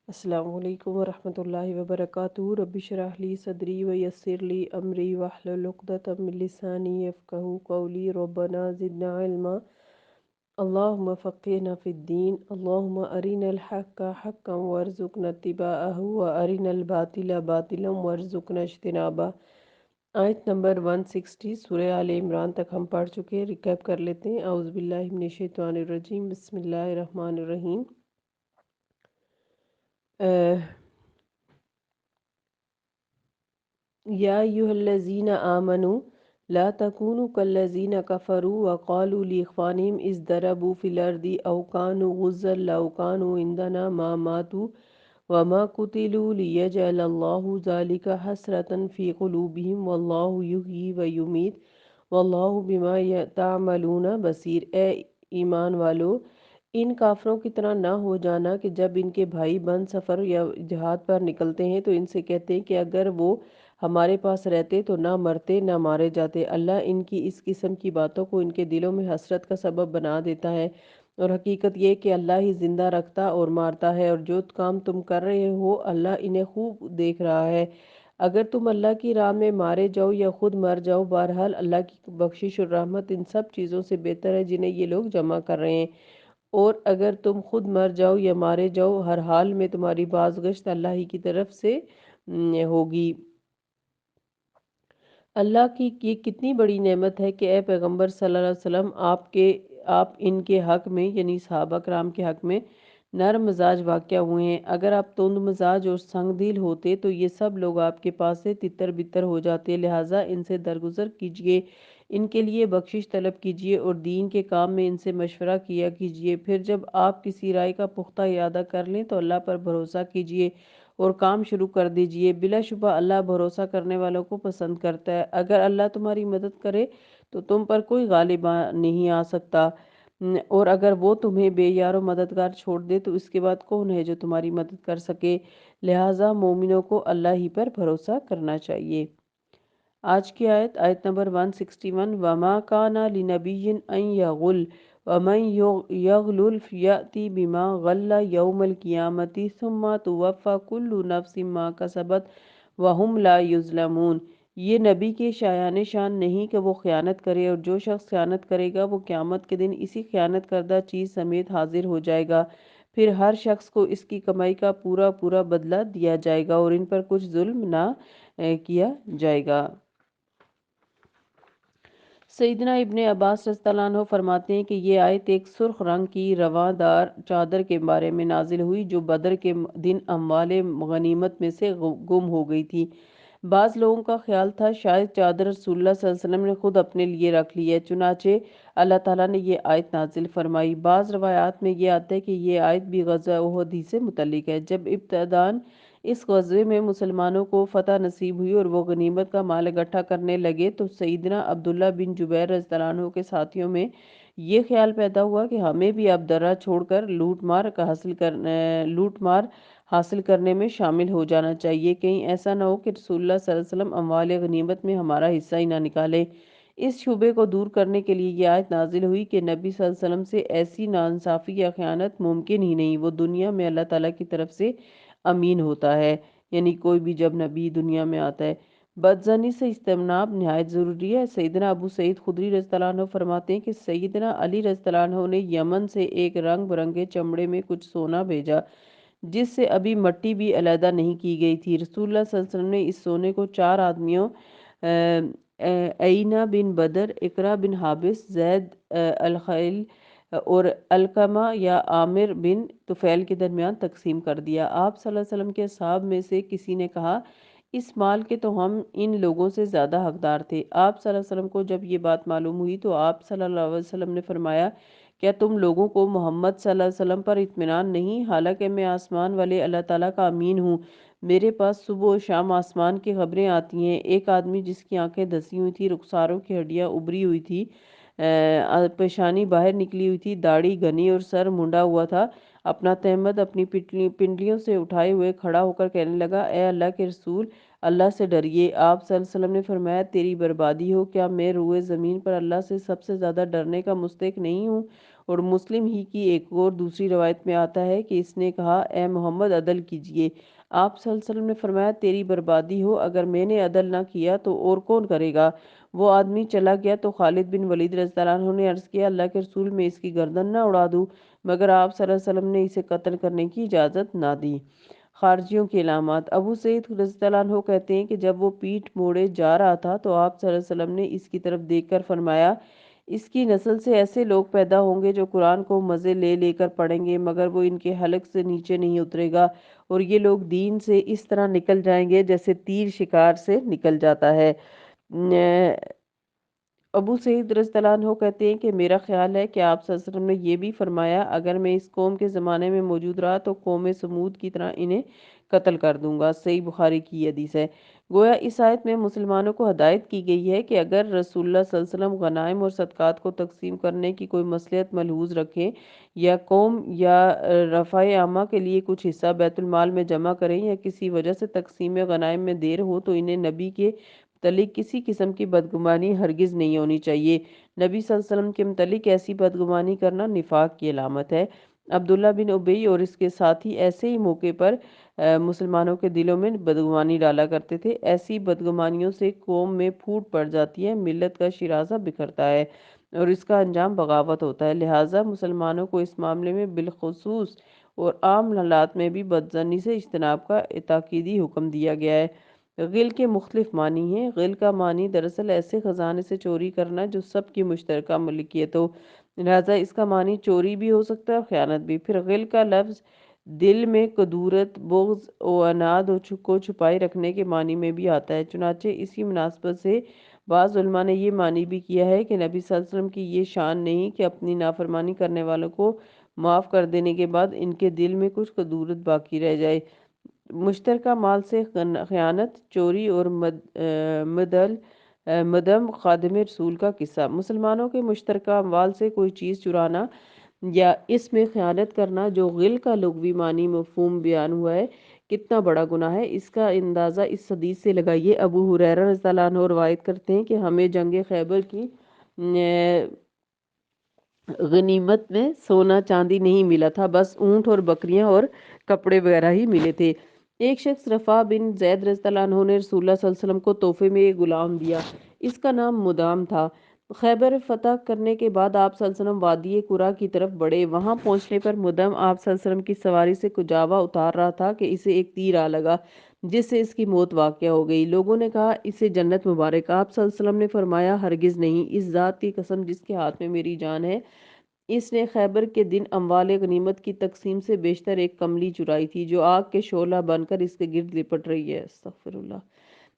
السلام علیکم ورحمۃ اللہ وبرکاتہ۔ رب اشرح لی صدری ویسر لی امری واحلل عقدۃ من لسانی یفقہوا قولی۔ ربنا زدنا علما، اللہم فقہنا فی الدین، اللہم ارنا الحق حقا وارزقنا اتباعہ وارنا الباطل باطلا وارزقنا اجتنابہ۔ آیت نمبر 160 سورہ آل عمران تک ہم پڑھ چکے، ریکیپ کر لیتے ہیں۔ اعوذ باللہ من الشیطان الرجیم، بسم اللہ الرحمن الرحیم۔ یا ایھا الذین آمنوا لا تکونوا کالذین کفروا وقالوا لاخوانہم اذ ضربوا فی الارض او کانوا غزا لو کانوا عندنا ما ماتوا وما قتلوا لیجعل اللہ ذلک حسرۃ فی قلوبہم واللہ یحیی ویمیت واللہ بما تعملون بصیر۔ اے ایمان والو، ان کافروں کی طرح نہ ہو جانا کہ جب ان کے بھائی بند سفر یا جہاد پر نکلتے ہیں تو ان سے کہتے ہیں کہ اگر وہ ہمارے پاس رہتے تو نہ مرتے نہ مارے جاتے۔ اللہ ان کی اس قسم کی باتوں کو ان کے دلوں میں حسرت کا سبب بنا دیتا ہے، اور حقیقت یہ کہ اللہ ہی زندہ رکھتا اور مارتا ہے، اور جو کام تم کر رہے ہو اللہ انہیں خوب دیکھ رہا ہے۔ اگر تم اللہ کی راہ میں مارے جاؤ یا خود مر جاؤ، بہرحال اللہ کی بخشش اور رحمت ان سب چیزوں سے بہتر ہے جنہیں یہ لوگ جمع کر رہے ہیں۔ اور اگر تم خود مر جاؤ یا مارے جاؤ، ہر حال میں تمہاری بازگشت اللہ ہی کی طرف سے ہوگی۔ اللہ کی یہ کتنی بڑی نعمت ہے کہ اے پیغمبر صلی اللہ علیہ وسلم، آپ ان کے حق میں یعنی صحابہ کرام کے حق میں نرم مزاج واقع ہوئے ہیں۔ اگر آپ تند مزاج اور سنگ دل ہوتے تو یہ سب لوگ آپ کے پاس سے تتر بتر ہو جاتے، لہٰذا ان سے درگزر کیجیے، ان کے لیے بخشش طلب کیجیے اور دین کے کام میں ان سے مشورہ کیا کیجیے۔ پھر جب آپ کسی رائے کا پختہ ارادہ کر لیں تو اللہ پر بھروسہ کیجیے اور کام شروع کر دیجیے، بلا شبہ اللہ بھروسہ کرنے والوں کو پسند کرتا ہے۔ اگر اللہ تمہاری مدد کرے تو تم پر کوئی غالب نہیں آ سکتا، اور اگر وہ تمہیں بے یار و مددگار چھوڑ دے تو اس کے بعد کون ہے جو تمہاری مدد کر سکے؟ لہٰذا مومنوں کو اللہ ہی پر بھروسہ کرنا چاہیے۔ آج کی آیت نمبر 161۔ وَمَا كَانَ لِنَبِيٍّ أَن يَغُلَّ وَمَن يَغْلُلْ يَأْتِ بِمَا غَلَّ يَوْمَ الْقِيَامَةِ ثُمَّ تُوَفَّى كُلُّ نَفْسٍ مَا كَسَبَتْ وَهُمْ لَا يُظْلَمُونَ۔ یہ نبی کے شایان شان نہیں کہ وہ خیانت کرے، اور جو شخص خیانت کرے گا وہ قیامت کے دن اسی خیانت کردہ چیز سمیت حاضر ہو جائے گا، پھر ہر شخص کو اس کی کمائی کا پورا پورا بدلہ دیا جائے گا اور ان پر کچھ ظلم نہ کیا جائے گا۔ سیدنا ابن عباس رضی اللہ عنہ فرماتے ہیں کہ یہ آیت ایک سرخ رنگ کی رواں دار چادر کے بارے میں نازل ہوئی جو بدر کے دن اموال غنیمت میں سے گم ہو گئی تھی۔ بعض لوگوں کا خیال تھا شاید چادر رسول اللہ صلی اللہ علیہ وسلم نے خود اپنے لیے رکھ لی ہے، چنانچہ اللہ تعالیٰ نے یہ آیت نازل فرمائی۔ بعض روایات میں یہ آتا ہے کہ یہ آیت بھی غزوہ احد ہی سے متعلق ہے۔ جب ابتداً اس غزوے میں مسلمانوں کو فتح نصیب ہوئی اور وہ غنیمت کا مال اکٹھا کرنے لگے تو سیدنا عبداللہ بن جبیر رضی اللہ عنہ کے ساتھیوں میں یہ خیال پیدا ہوا کہ ہمیں بھی اب درہ چھوڑ کر لوٹ مار حاصل کرنے میں شامل ہو جانا چاہیے، کہیں ایسا نہ ہو کہ رسول اللہ صلی اللہ علیہ وسلم اموال غنیمت میں ہمارا حصہ ہی نہ نکالے۔ اس شبے کو دور کرنے کے لیے یہ آیت نازل ہوئی کہ نبی صلی اللہ علیہ وسلم سے ایسی ناانصافی یا خیانت ممکن ہی نہیں، وہ دنیا میں اللہ تعالیٰ کی طرف سے امین ہوتا ہے، یعنی کوئی بھی جب نبی دنیا میں آتا ہے۔ بدظنی سے اجتناب نہایت ضروری ہے۔ سیدنا ابو سعید خدری رضی اللہ عنہ فرماتے ہیں کہ سیدنا علی رضی اللہ عنہ نے یمن سے ایک رنگ برنگے چمڑے میں کچھ سونا بھیجا جس سے ابھی مٹی بھی علیحدہ نہیں کی گئی تھی۔ رسول اللہ صلی اللہ علیہ وسلم نے اس سونے کو 4 آدمیوں عیینہ بن بدر، اقرا بن حابس، زید الخیل اور علقمہ یا عامر بن طفیل کے درمیان تقسیم کر دیا۔ آپ صلی اللہ علیہ وسلم کے اصحاب میں سے کسی نے کہا اس مال کے تو ہم ان لوگوں سے زیادہ حقدار تھے۔ آپ صلی اللہ علیہ وسلم کو جب یہ بات معلوم ہوئی تو آپ صلی اللہ علیہ وسلم نے فرمایا کیا تم لوگوں کو محمد صلی اللہ علیہ وسلم پر اطمینان نہیں؟ حالانکہ میں آسمان والے اللہ تعالیٰ کا امین ہوں، میرے پاس صبح و شام آسمان کی خبریں آتی ہیں۔ ایک آدمی جس کی آنکھیں دسی ہوئی تھی، رخساروں کی ہڈیاں ابری ہوئی تھی، پیشانی باہر نکلی ہوئی تھی، داڑھی گھنی اور سر مونڈا ہوا تھا، اپنا تہمد اپنی پنڈلیوں سے اٹھائے ہوئے کھڑا ہو کر کہنے لگا اے اللہ کے رسول، اللہ سے ڈریے۔ آپ صلی اللہ علیہ وسلم نے فرمایا تیری بربادی ہو، کیا میں روئے زمین پر اللہ سے سب سے زیادہ ڈرنے کا مستحق نہیں ہوں؟ اور مسلم ہی کی ایک اور دوسری روایت میں آتا ہے کہ اس نے کہا اے محمد عدل کیجئے۔ آپ صلی اللہ علیہ وسلم نے فرمایا تیری بربادی ہو، اگر میں نے عدل نہ کیا تو اور کون کرے گا؟ وہ آدمی چلا گیا تو خالد بن ولید رضی اللہ عنہ نے عرض کیا اللہ کے رسول میں اس کی گردن نہ اڑا دوں، مگر آپ صلی اللہ علیہ وسلم نے اسے قتل کرنے کی اجازت نہ دی۔ خارجیوں کی علامات۔ ابو سعید رضی اللہ عنہ کہتے ہیں کہ جب وہ پیٹھ موڑے جا رہا تھا تو آپ صلی اللہ علیہ وسلم نے اس کی طرف دیکھ کر فرمایا اس کی نسل سے ایسے لوگ پیدا ہوں گے جو قرآن کو مزے لے لے کر پڑھیں گے مگر وہ ان کے حلق سے نیچے نہیں اترے گا، اور یہ لوگ دین سے اس طرح نکل جائیں گے جیسے تیر شکار سے نکل جاتا ہے۔ ابو سعید رضی اللہ عنہ کہتے ہیں کہ میرا خیال ہے کہ آپ صلی اللہ علیہ وسلم نے یہ بھی فرمایا اگر میں اس قوم کے زمانے میں موجود رہا تو قوم سمود کی طرح انہیں قتل کر دوں گا۔ صحیح بخاری کی یہ حدیث ہے۔ گویا اس آیت میں مسلمانوں کو ہدایت کی گئی ہے کہ اگر رسول اللہ صلی اللہ علیہ وسلم غنائم اور صدقات کو تقسیم کرنے کی کوئی مصلحت ملحوظ رکھیں یا قوم یا رفع عامہ کے لیے کچھ حصہ بیت المال میں جمع کریں یا کسی وجہ سے تقسیم غنائم میں دیر ہو تو انہیں نبی کے متعلق کسی قسم کی بدگمانی ہرگز نہیں ہونی چاہیے۔ نبی صلی اللہ علیہ وسلم کے متعلق ایسی بدگمانی کرنا نفاق کی علامت ہے۔ عبداللہ بن ابی اور اس کے ساتھی ایسے ہی موقع پر مسلمانوں کے دلوں میں بدگمانی ڈالا کرتے تھے۔ ایسی بدگمانیوں سے قوم میں پھوٹ پڑ جاتی ہے، ملت کا شیرازہ بکھرتا ہے اور اس کا انجام بغاوت ہوتا ہے۔ لہٰذا مسلمانوں کو اس معاملے میں بالخصوص اور عام حالات میں بھی بدظنی سے اجتناب کا تاکیدی حکم دیا گیا ہے۔ غل کے مختلف معنی ہیں۔ غل کا معنی دراصل ایسے خزانے سے چوری کرنا جو سب کی مشترکہ ملکیت ہو، لہٰذا اس کا معنی چوری بھی ہو سکتا ہے اور خیانت بھی۔ پھر غل کا لفظ دل میں کدورت، بغض و عناد کو چھپائے رکھنے کے معنی میں بھی آتا ہے۔ چنانچہ اسی مناسبت سے بعض علماء نے یہ معنی بھی کیا ہے کہ نبی صلی اللہ علیہ وسلم کی یہ شان نہیں کہ اپنی نافرمانی کرنے والوں کو معاف کر دینے کے بعد ان کے دل میں کچھ کدورت باقی رہ جائے۔ مشترکہ مال سے خیانت، چوری اور مدم خادم رسول کا قصہ۔ مسلمانوں کے مشترکہ اموال سے کوئی چیز چرانا یا اس میں خیانت کرنا جو غل کا لغوی معنی مفہوم بیان ہوا ہے کتنا بڑا گناہ ہے، اس کا اندازہ اس حدیث سے لگائیے۔ ابو ہریرہ رضی اللہ عنہ روایت کرتے ہیں کہ ہمیں جنگ خیبر کی غنیمت میں سونا چاندی نہیں ملا تھا، بس اونٹ اور بکریاں اور کپڑے وغیرہ ہی ملے تھے۔ ایک شخص رفع بن زید رضی اللہ عنہ نے رسول اللہ صلی اللہ علیہ وسلم کو تحفے میں ایک غلام دیا، اس کا نام مدام تھا۔ خیبر فتح کرنے کے بعد آپ صلی اللہ علیہ وسلم وادی قرا کی طرف بڑھے، وہاں پہنچنے پر مدام آپ صلی اللہ علیہ وسلم کی سواری سے کجاوا اتار رہا تھا کہ اسے ایک تیر آ لگا جس سے اس کی موت واقع ہو گئی۔ لوگوں نے کہا اسے جنت مبارک۔ آپ صلی اللہ علیہ وسلم نے فرمایا ہرگز نہیں، اس ذات کی قسم جس کے ہاتھ میں میری جان ہے، اس نے خیبر کے دن اموال غنیمت کی تقسیم سے بیشتر ایک کملی چرائی تھی جو آگ کے شعلہ بن کر اس کے گرد لپٹ رہی ہے۔ استغفر اللہ۔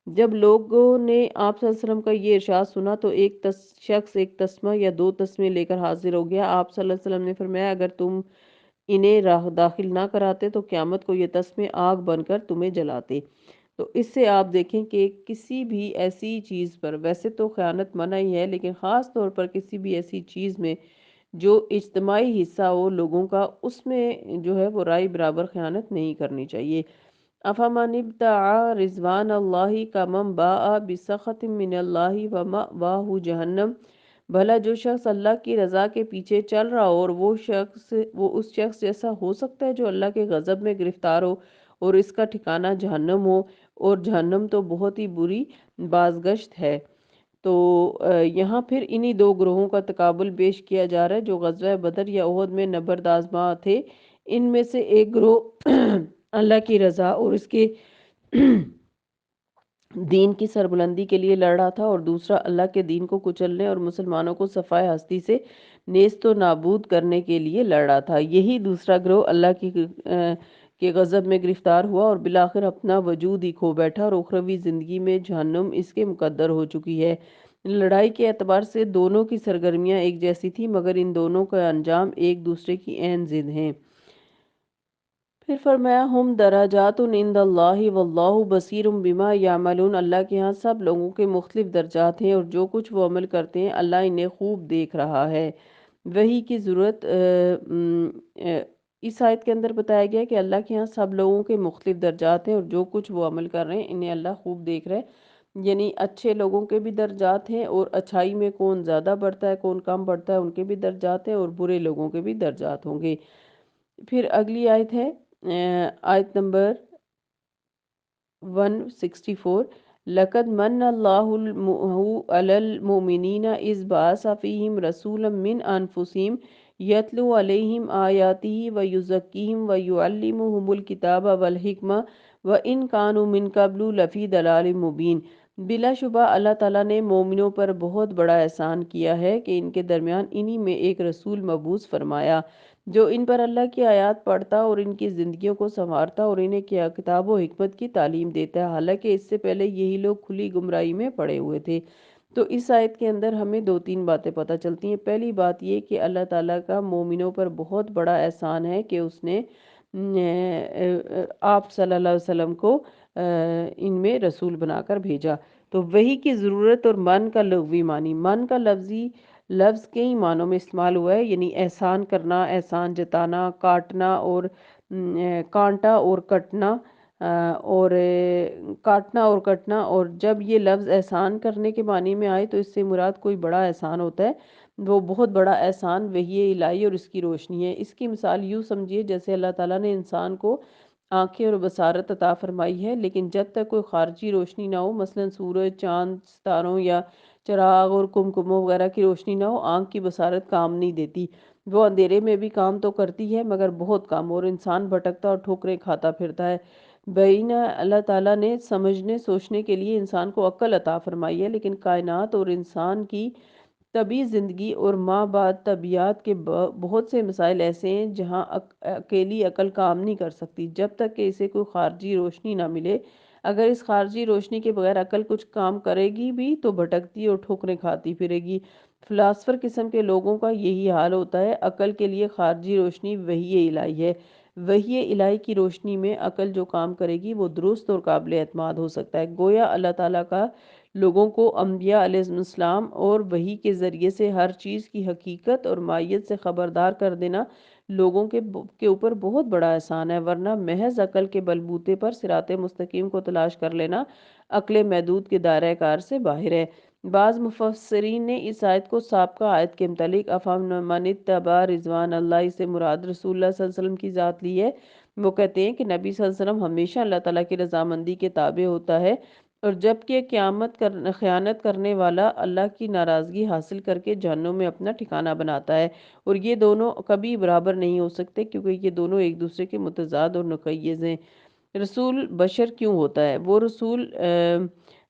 جب لوگوں نے آپ صلی اللہ علیہ وسلم کا یہ ارشاد سنا تو ایک شخص ایک تسمہ یا دو تسمے لے کر حاضر ہو گیا۔ آپ صلی اللہ علیہ وسلم نے فرمایا اگر تم انہیں راہ داخل نہ کراتے تو قیامت کو یہ تسمے آگ بن کر تمہیں جلاتے۔ تو اس سے آپ دیکھیں کہ کسی بھی ایسی چیز پر، ویسے تو خیانت منع ہی ہے، لیکن خاص طور پر کسی بھی ایسی چیز میں جو اجتماعی حصہ ہو لوگوں کا، اس میں جو ہے وہ رائے برابر خیانت نہیں کرنی چاہیے۔ افمن ابتغى رضوان اللہ کمن باء بسخط من اللہ ومأواہ جہنم، بھلا جو شخص اللہ کی رضا کے پیچھے چل رہا ہو اور وہ اس شخص جیسا ہو سکتا ہے جو اللہ کے غضب میں گرفتار ہو اور اس کا ٹھکانہ جہنم ہو، اور جہنم تو بہت ہی بری بازگشت ہے۔ تو یہاں پھر انہی دو گروہوں کا تقابل پیش کیا جا رہا ہے جو غزوہ بدر یا احد میں نبرد آزما تھے۔ ان میں سے ایک گروہ اللہ کی رضا اور اس کے دین کی سربلندی کے لیے لڑ رہا تھا، اور دوسرا اللہ کے دین کو کچلنے اور مسلمانوں کو صفائے ہستی سے نیست و نابود کرنے کے لیے لڑ رہا تھا۔ یہی دوسرا گروہ اللہ کے غضب میں گرفتار ہوا اور بالآخر اپنا وجود ہی کھو بیٹھا، اور اخروی زندگی میں جہنم اس کے مقدر ہو چکی ہے۔ لڑائی کے اعتبار سے دونوں کی سرگرمیاں ایک جیسی تھی، مگر ان دونوں کا انجام ایک دوسرے کی عین ضد ہیں۔ پھر فرمایا ہم درجات عند اللہ واللہ بصیر بما یعملون، اللہ کے ہاں سب لوگوں کے مختلف درجات ہیں اور جو کچھ وہ عمل کرتے ہیں اللہ انہیں خوب دیکھ رہا ہے۔ وحی کی ضرورت اس آیت کے اندر بتایا گیا کہ اللہ کے ہاں سب لوگوں کے مختلف درجات ہیں اور جو کچھ وہ عمل کر رہے ہیں انہیں اللہ خوب دیکھ رہا ہے۔ یعنی اچھے لوگوں کے بھی درجات ہیں، اور اچھائی میں کون زیادہ بڑھتا ہے کون کم بڑھتا ہے ان کے بھی درجات ہیں، اور برے لوگوں کے بھی درجات ہوں گے۔ پھر اگلی آیت ہے آیت نمبر 164۔ لَقَدْ مَنَّ اللَّهُ عَلَى الْمُؤْمِنِينَ إِذْ بَعَثَ فِيهِمْ رَسُولًا مِّنْ أَنفُسِهِمْ يَتْلُو عَلَيْهِمْ آيَاتِهِ وَيُزَكِّيهِمْ وَيُعَلِّمُهُمُ الْكِتَابَ وَالْحِكْمَةَ وَإِنْ كَانُوا مِن قَبْلُ لَفِي ضَلَالٍ مُبِينٍ۔ بلا شبہ اللہ تعالیٰ نے مومنوں پر بہت بڑا احسان کیا ہے کہ ان کے درمیان انہی میں ایک رسول مبعوث فرمایا جو ان پر اللہ کی آیات پڑھتا اور ان کی زندگیوں کو سنوارتا اور انہیں کیا کتاب و حکمت کی تعلیم دیتا ہے، حالانکہ اس سے پہلے یہی لوگ کھلی گمراہی میں پڑے ہوئے تھے۔ تو اس آیت کے اندر ہمیں دو تین باتیں پتہ چلتی ہیں۔ پہلی بات یہ کہ اللہ تعالیٰ کا مومنوں پر بہت بڑا احسان ہے کہ اس نے آپ صلی اللہ علیہ وسلم کو ان میں رسول بنا کر بھیجا۔ تو وحی کی ضرورت اور من کا لغوی معنی، من کا لفظی لفظ کئی معنوں میں استعمال ہوا ہے، یعنی احسان کرنا، احسان جتانا، کاٹنا اور کانٹا اور کٹنا اور کاٹنا اور کٹنا۔ اور جب یہ لفظ احسان کرنے کے معنی میں آئے تو اس سے مراد کوئی بڑا احسان ہوتا ہے، وہ بہت بڑا احسان وحی الہی اور اس کی روشنی ہے۔ اس کی مثال یوں سمجھیے جیسے اللہ تعالیٰ نے انسان کو آنکھیں اور بصارت عطا فرمائی ہے، لیکن جب تک کوئی خارجی روشنی نہ ہو، مثلا سورج، چاند، ستاروں یا چراغ اور کمکموں وغیرہ کی روشنی نہ ہو، آنکھ کی بصارت کام نہیں دیتی۔ وہ اندھیرے میں بھی کام تو کرتی ہے مگر بہت کم، اور انسان بھٹکتا اور ٹھوکریں کھاتا پھرتا ہے۔ بینہ اللہ تعالیٰ نے سمجھنے سوچنے کے لیے انسان کو عقل عطا فرمائی ہے، لیکن کائنات اور انسان کی طبعی زندگی اور ماں بعد طبیعیات کے بہت سے مسائل ایسے ہیں جہاں اکیلی عقل کام نہیں کر سکتی جب تک کہ اسے کوئی خارجی روشنی نہ ملے۔ اگر اس خارجی روشنی کے بغیر عقل کچھ کام کرے گی بھی تو بھٹکتی اور ٹھوکریں کھاتی پھرے گی۔ فلاسفر قسم کے لوگوں کا یہی حال ہوتا ہے۔ عقل کے لیے خارجی روشنی وحی الہی ہے۔ وحی الہی کی روشنی میں عقل جو کام کرے گی وہ درست اور قابل اعتماد ہو سکتا ہے۔ گویا اللہ تعالیٰ کا لوگوں کو انبیاء علیہ السلام اور وحی کے ذریعے سے ہر چیز کی حقیقت اور ماہیت سے خبردار کر دینا لوگوں کے اوپر بہت بڑا احسان ہے، ورنہ محض عقل کے بلبوتے پر صراط مستقیم کو تلاش کر لینا عقل محدود کے دائرہ کار سے باہر ہے۔ بعض مفسرین نے اس آیت کو سابقہ آیت کے متعلق افمن اتبع رضوان اللہ سے مراد رسول اللہ صلی اللہ علیہ وسلم کی ذات لی ہے۔ وہ کہتے ہیں کہ نبی صلی اللہ علیہ وسلم ہمیشہ اللہ تعالیٰ کی رضامندی کے تابع ہوتا ہے، اور جبکہ خیانت کرنے والا اللہ کی ناراضگی حاصل کر کے جہنم میں اپنا ٹھکانہ بناتا ہے، اور یہ دونوں کبھی برابر نہیں ہو سکتے کیونکہ یہ دونوں ایک دوسرے کے متضاد اور نقیض ہیں۔ رسول بشر کیوں ہوتا ہے؟ وہ رسول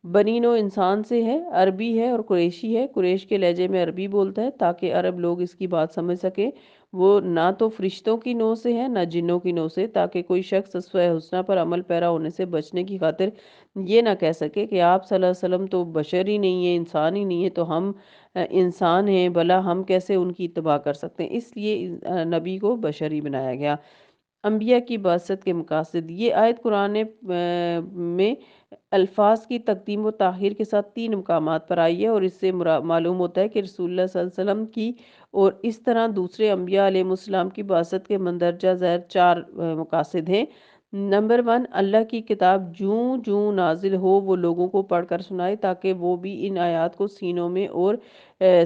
بنی نوع انسان سے ہے، عربی ہے اور قریشی ہے۔ قریش کے لہجے میں عربی بولتا ہے تاکہ عرب لوگ اس کی بات سمجھ سکیں۔ وہ نہ تو فرشتوں کی نوع سے ہے نہ جنوں کی نوع سے، تاکہ کوئی شخص اسوہ حسنہ پر عمل پیرا ہونے سے بچنے کی خاطر یہ نہ کہہ سکے کہ آپ صلی اللہ علیہ وسلم تو بشر ہی نہیں ہے، انسان ہی نہیں ہے، تو ہم انسان ہیں، بھلا ہم کیسے ان کی اتباع کر سکتے ہیں؟ اس لیے نبی کو بشر ہی بنایا گیا۔ انبیاء کی بعثت کے مقاصد، یہ آیت قرآن میں الفاظ کی تقدیم و تاخیر کے ساتھ تین مقامات پر آئی ہے، اور اس سے معلوم ہوتا ہے کہ رسول اللہ صلی اللہ علیہ وسلم کی اور اس طرح دوسرے انبیاء علیہ السلام کی بعثت کے مندرجہ ذیل چار مقاصد ہیں۔ نمبر 1، اللہ کی کتاب جوں جوں نازل ہو وہ لوگوں کو پڑھ کر سنائے تاکہ وہ بھی ان آیات کو سینوں میں اور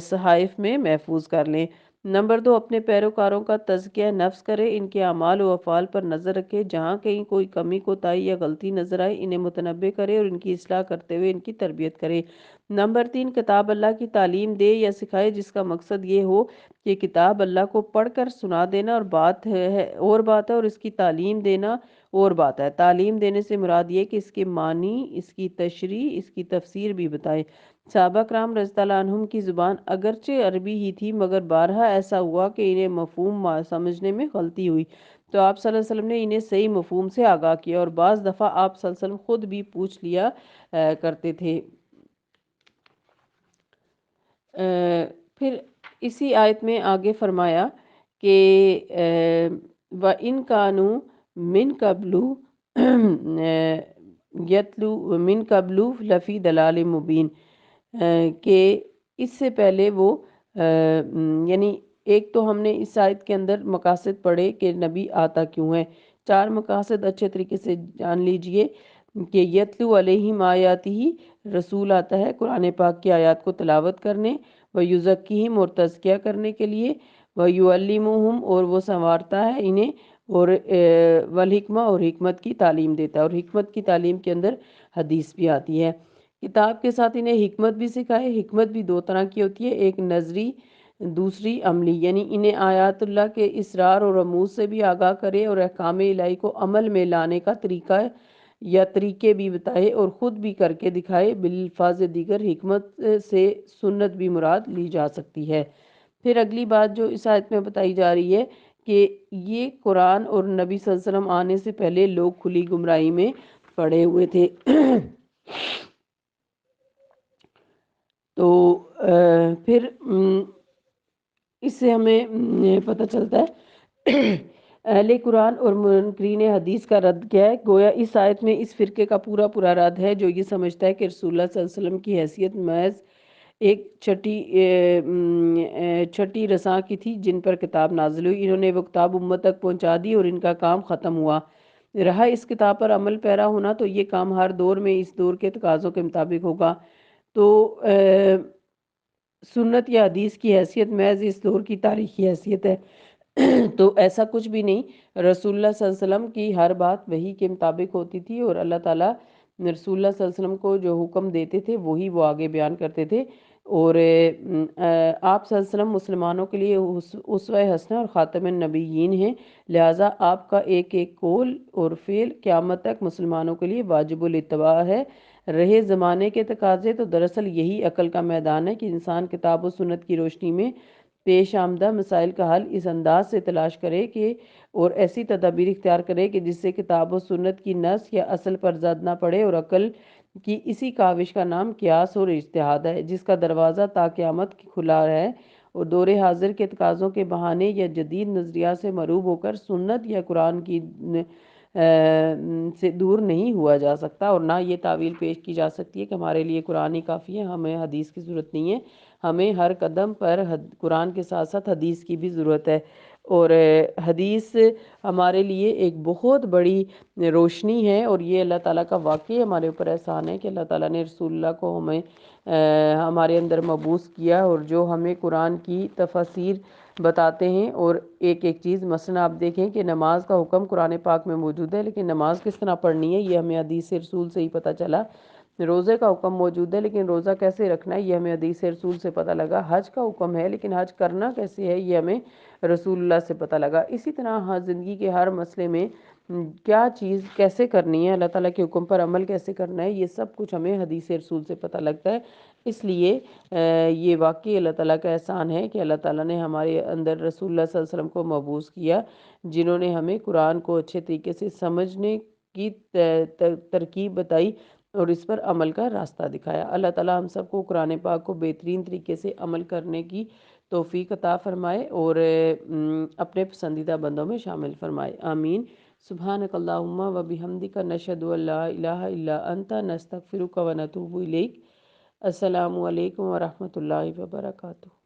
صحائف میں محفوظ کر لیں۔ نمبر 2، اپنے پیروکاروں کا تزکیہ نفس کرے، ان کے اعمال و افعال پر نظر رکھے، جہاں کہیں کوئی کمی کوتاہی یا غلطی نظر آئے انہیں متنبہ کرے اور ان کی اصلاح کرتے ہوئے ان کی تربیت کرے۔ نمبر 3، کتاب اللہ کی تعلیم دے یا سکھائے جس کا مقصد یہ ہو کہ کتاب اللہ کو پڑھ کر سنا دینا اور بات ہے اور اس کی تعلیم دینا اور بات ہے۔ تعلیم دینے سے مراد یہ کہ اس کے معنی، اس کی تشریح، اس کی تفسیر بھی بتائے۔ صحابہ کرام رضی اللہ عنہم کی زبان اگرچہ عربی ہی تھی مگر بارہا ایسا ہوا کہ انہیں مفہوم سمجھنے میں غلطی ہوئی، تو آپ صلی اللہ علیہ وسلم نے انہیں صحیح مفہوم سے آگاہ کیا، اور بعض دفعہ آپ صلی اللہ علیہ وسلم خود بھی پوچھ لیا کرتے تھے۔ پھر اسی آیت میں آگے فرمایا کہ وَإِن كَانُوا مِن قَبْلُ مِن قَبْلُ لَفِي ضَلَالٍ مُبِينٍ، کہ اس سے پہلے وہ یعنی ایک تو ہم نے اس آیت کے اندر مقاصد پڑھے کہ نبی آتا کیوں ہے۔ چار مقاصد اچھے طریقے سے جان لیجئے۔ کہ یتلو علیہم آیاتی ہی، رسول آتا ہے قرآن پاک کی آیات کو تلاوت کرنے، ویزکیہم اور تزکیہ کرنے کے لیے، ویعلمہم اور وہ سنوارتا ہے انہیں، اور والحکمہ اور حکمت کی تعلیم دیتا ہے، اور حکمت کی تعلیم کے اندر حدیث بھی آتی ہے۔ کتاب کے ساتھ انہیں حکمت بھی سکھائے۔ حکمت بھی دو طرح کی ہوتی ہے، ایک نظری، دوسری عملی، یعنی انہیں آیات اللہ کے اسرار اور رموز سے بھی آگاہ کرے اور احکام الہی کو عمل میں لانے کا طریقہ یا طریقے بھی بتائے اور خود بھی کر کے دکھائے۔ بالفاظ دیگر حکمت سے سنت بھی مراد لی جا سکتی ہے۔ پھر اگلی بات جو اس آیت میں بتائی جا رہی ہے کہ یہ قرآن اور نبی صلی اللہ علیہ وسلم آنے سے پہلے لوگ کھلی گمراہی میں پڑے ہوئے تھے۔ تو پھر اس سے ہمیں پتہ چلتا ہے اہل قرآن اور منکرین حدیث کا رد کیا ہے۔ گویا اس آیت میں اس فرقے کا پورا رد ہے جو یہ سمجھتا ہے کہ رسول اللہ صلی اللہ علیہ وسلم کی حیثیت محض ایک چھٹی رساں کی تھی جن پر کتاب نازل ہوئی، انہوں نے وہ کتاب امت تک پہنچا دی اور ان کا کام ختم ہوا۔ رہا اس کتاب پر عمل پیرا ہونا تو یہ کام ہر دور میں اس دور کے تقاضوں کے مطابق ہوگا۔ تو سنت یا حدیث کی حیثیت محض اس دور کی تاریخی حیثیت ہے۔ تو ایسا کچھ بھی نہیں، رسول اللہ صلی اللہ علیہ وسلم کی ہر بات وحی کے مطابق ہوتی تھی، اور اللہ تعالیٰ رسول اللہ صلی اللہ علیہ وسلم کو جو حکم دیتے تھے وہی وہ آگے بیان کرتے تھے، اور آپ صلی اللہ علیہ وسلم مسلمانوں کے لیے اسوہ حسنہ اور خاتم النبیین ہیں، لہٰذا آپ کا ایک ایک قول اور فعل قیامت تک مسلمانوں کے لیے واجب الاتباع ہے۔ رہے زمانے کے تقاضے تو دراصل یہی عقل کا میدان ہے کہ انسان کتاب و سنت کی روشنی میں پیش آمدہ مسائل کا حل اس انداز سے تلاش کرے کہ اور ایسی تدابیر اختیار کرے کہ جس سے کتاب و سنت کی نص یا اصل پر زد نہ پڑے، اور عقل کی اسی کاوش کا نام قیاس اور اجتہاد ہے جس کا دروازہ تا قیامت کھلا ہے، اور دور حاضر کے تقاضوں کے بہانے یا جدید نظریات سے مروب ہو کر سنت یا قرآن کی سے دور نہیں ہوا جا سکتا، اور نہ یہ تعویل پیش کی جا سکتی ہے کہ ہمارے لیے قرآن ہی کافی ہے، ہمیں حدیث کی ضرورت نہیں ہے۔ ہمیں ہر قدم پر قرآن کے ساتھ ساتھ حدیث کی بھی ضرورت ہے، اور حدیث ہمارے لیے ایک بہت بڑی روشنی ہے، اور یہ اللہ تعالیٰ کا واقعی ہمارے اوپر احسان ہے کہ اللہ تعالیٰ نے رسول اللہ کو ہمارے اندر مبعوث کیا، اور جو ہمیں قرآن کی تفاسیر بتاتے ہیں، اور ایک ایک چیز مثلا آپ دیکھیں کہ نماز کا حکم قرآن پاک میں موجود ہے لیکن نماز کس طرح پڑھنی ہے یہ ہمیں حدیث رسول سے ہی پتہ چلا۔ روزے کا حکم موجود ہے لیکن روزہ کیسے رکھنا ہے یہ ہمیں حدیث رسول سے پتہ لگا۔ حج کا حکم ہے لیکن حج کرنا کیسے ہے یہ ہمیں رسول اللہ سے پتہ لگا۔ اسی طرح زندگی کے ہر مسئلے میں کیا چیز کیسے کرنی ہے، اللہ تعالیٰ کے حکم پر عمل کیسے کرنا ہے، یہ سب کچھ ہمیں حدیث رسول سے پتہ لگتا ہے۔ اس لیے یہ واقعی اللہ تعالیٰ کا احسان ہے کہ اللہ تعالیٰ نے ہمارے اندر رسول اللہ صلی اللہ علیہ وسلم کو مبعوث کیا، جنہوں نے ہمیں قرآن کو اچھے طریقے سے سمجھنے کی ترکیب بتائی اور اس پر عمل کا راستہ دکھایا۔ اللہ تعالیٰ ہم سب کو قرآن پاک کو بہترین طریقے سے عمل کرنے کی توفیق عطا فرمائے اور اپنے پسندیدہ بندوں میں شامل فرمائے، آمین۔ سبحانک اللہم و بحمدک، نشہد ان لا الہ الا انت، نستغفرک و نتوب الیک۔ السلام علیکم ورحمۃ اللہ وبرکاتہ۔